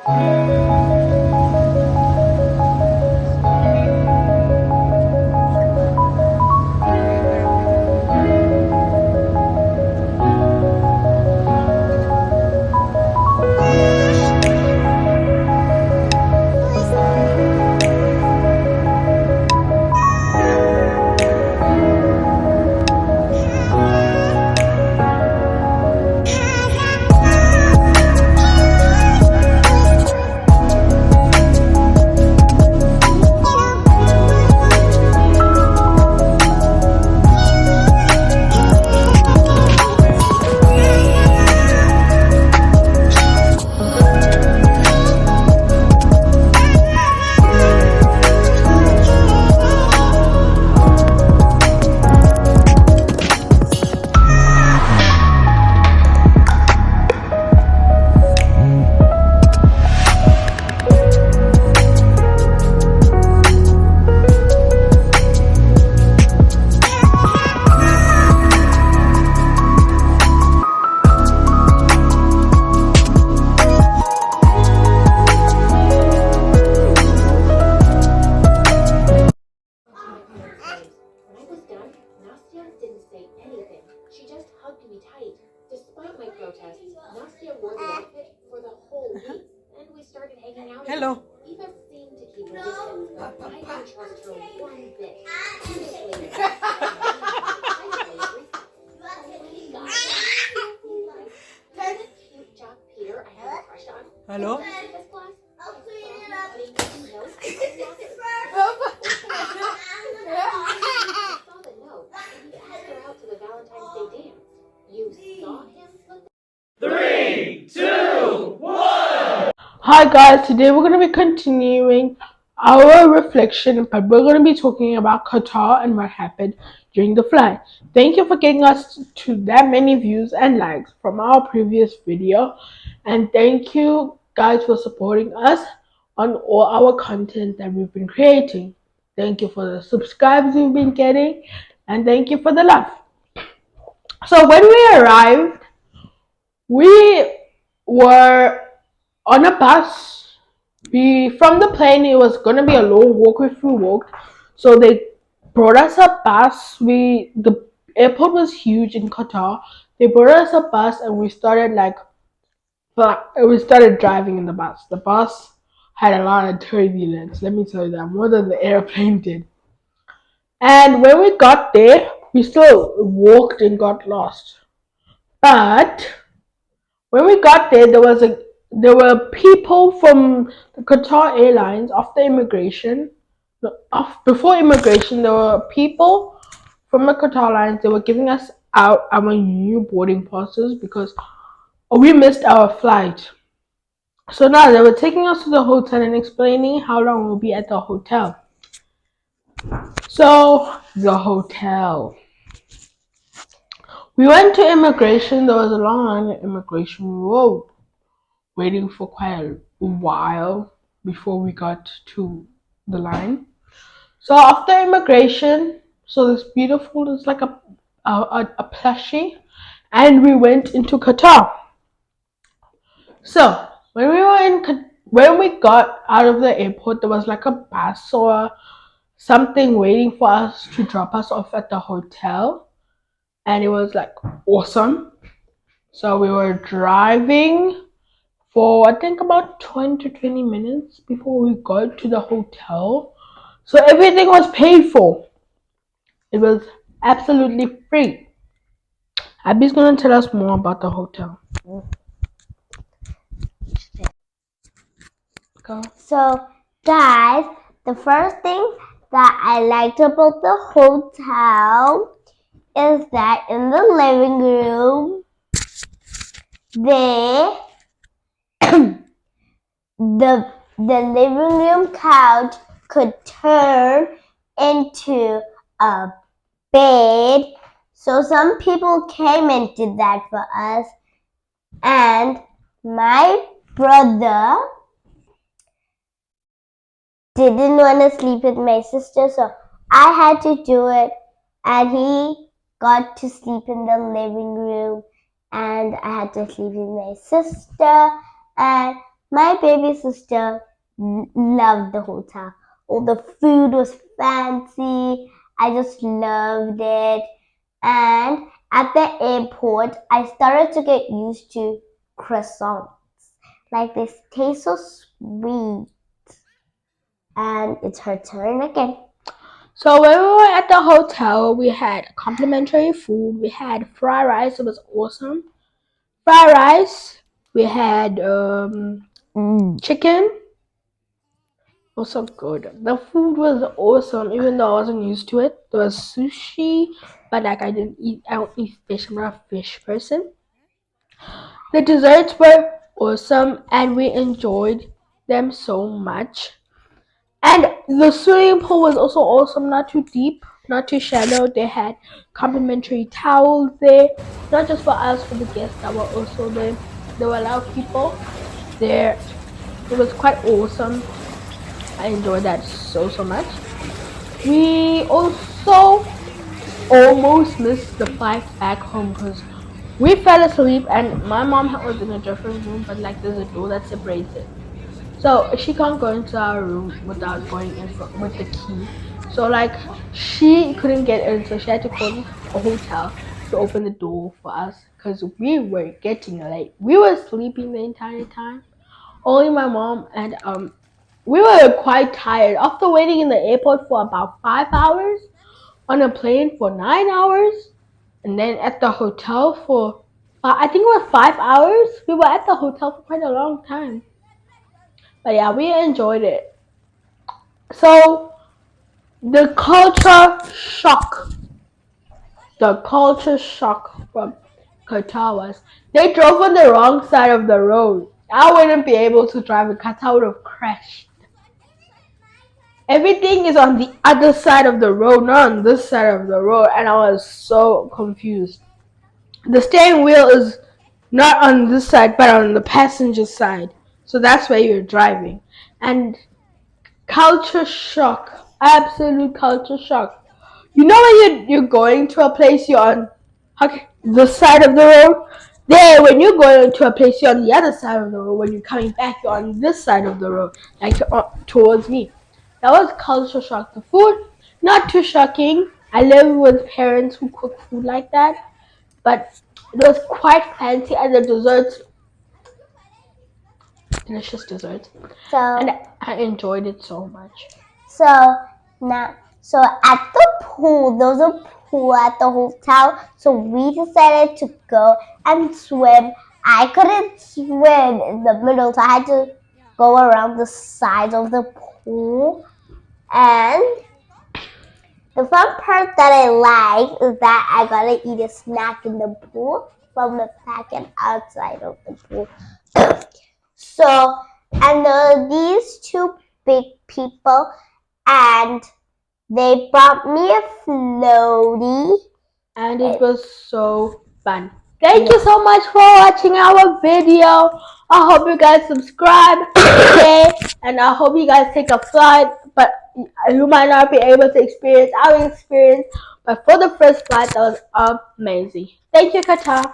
Hello. Hello. Three, two, one. Hi guys, today we're going to be continuing our reflection, but we're going to be talking about Qatar and what happened during the flight. Thank you for getting us to that many views and likes from our previous video, and thank you guys for supporting us on all our content that we've been creating. Thank you for the subscribes we've been getting, and thank you for the love. So when we arrived, we were on a bus. From the plane, it was gonna be a long walk if we walked. So they brought us a bus. The airport was huge in Qatar. They brought us a bus and we started driving in the bus. The bus had a lot of turbulence, let me tell you that, more than the airplane did. And when we got there, we still walked and got lost. But when we got there, there were people from the Qatar Airlines before immigration. There were people from the Qatar Airlines. They were giving us out our new boarding passes because we missed our flight. So now they were taking us to the hotel and explaining how long we'll be at the hotel. So the hotel. We went to immigration. There was a long line at immigration. We were waiting for quite a while before we got to the line. So after immigration, so this beautiful, it's like a plushie, and we went into Qatar. So when we got out of the airport, there was like a bus or something waiting for us to drop us off at the hotel, and it was like awesome. So we were driving for I think about 20 to 20 minutes before we got to the hotel. So everything was paid for. It was absolutely free. Abby's gonna tell us more about the hotel. Go. So guys, the first thing that I liked about the hotel is that in the living room, the living room couch could turn into a bed. So some people came and did that for us. And my brother didn't want to sleep with my sister, so I had to do it. And he got to sleep in the living room. And I had to sleep with my sister. And My baby sister loved the hotel. Oh, the food was fancy. I just loved it. And at the airport, I started to get used to croissants. Like they taste so sweet. And it's her turn again. So when we were at the hotel, we had complimentary food. We had fried rice. It was awesome. Fried rice. We had chicken. Also good. The food was awesome, even though I wasn't used to it. There was sushi, but like I don't eat fish. I'm not a fish person. The desserts were awesome, and we enjoyed them so much. And the swimming pool was also awesome, not too deep, not too shallow. They had complimentary towels there, not just for us, for the guests that were also there. There were a lot of people there. It was quite awesome. I enjoyed that so much. We also almost missed the flight back home because we fell asleep and my mom was in a different room, but like there's a door that separates it. So she can't go into our room without going in with the key. So like she couldn't get in, so she had to call a hotel to open the door for us because we were getting late. We were sleeping the entire time. Only my mom and we were quite tired after waiting in the airport for about 5 hours, on a plane for 9 hours, and then at the hotel for I think it was 5 hours. We were at the hotel for quite a long time. But yeah, we enjoyed it. So the culture shock from Qatar was they drove on the wrong side of the road. I wouldn't be able to drive in Qatar. I would have crashed. Everything is on the other side of the road, not on this side of the road, and I was so confused. The steering wheel is not on this side, but on the passenger side. So that's where you're driving. And culture shock. Absolute culture shock. You know when you're going to a place you're on this side of the road? There, when you're going to a place you're on the other side of the road. When you're coming back, you're on this side of the road, like towards me. That was culture shock. The food, not too shocking. I live with parents who cook food like that, but it was quite fancy, and the desserts, delicious desserts, and So I enjoyed it so much. So now, so at the pool, there was a pool at the hotel. So we decided to go and swim. I couldn't swim in the middle, so I had to go around the sides of the pool. And the fun part that I like is that I gotta eat a snack in the pool from the back and outside of the pool. So, and there are these two big people, and they brought me a floaty. And it was so fun. Thank you so much for watching our video. I hope you guys subscribe, share, and I hope you guys take a flight. But you might not be able to experience our experience. But for the first flight, that was amazing. Thank you, Qatar.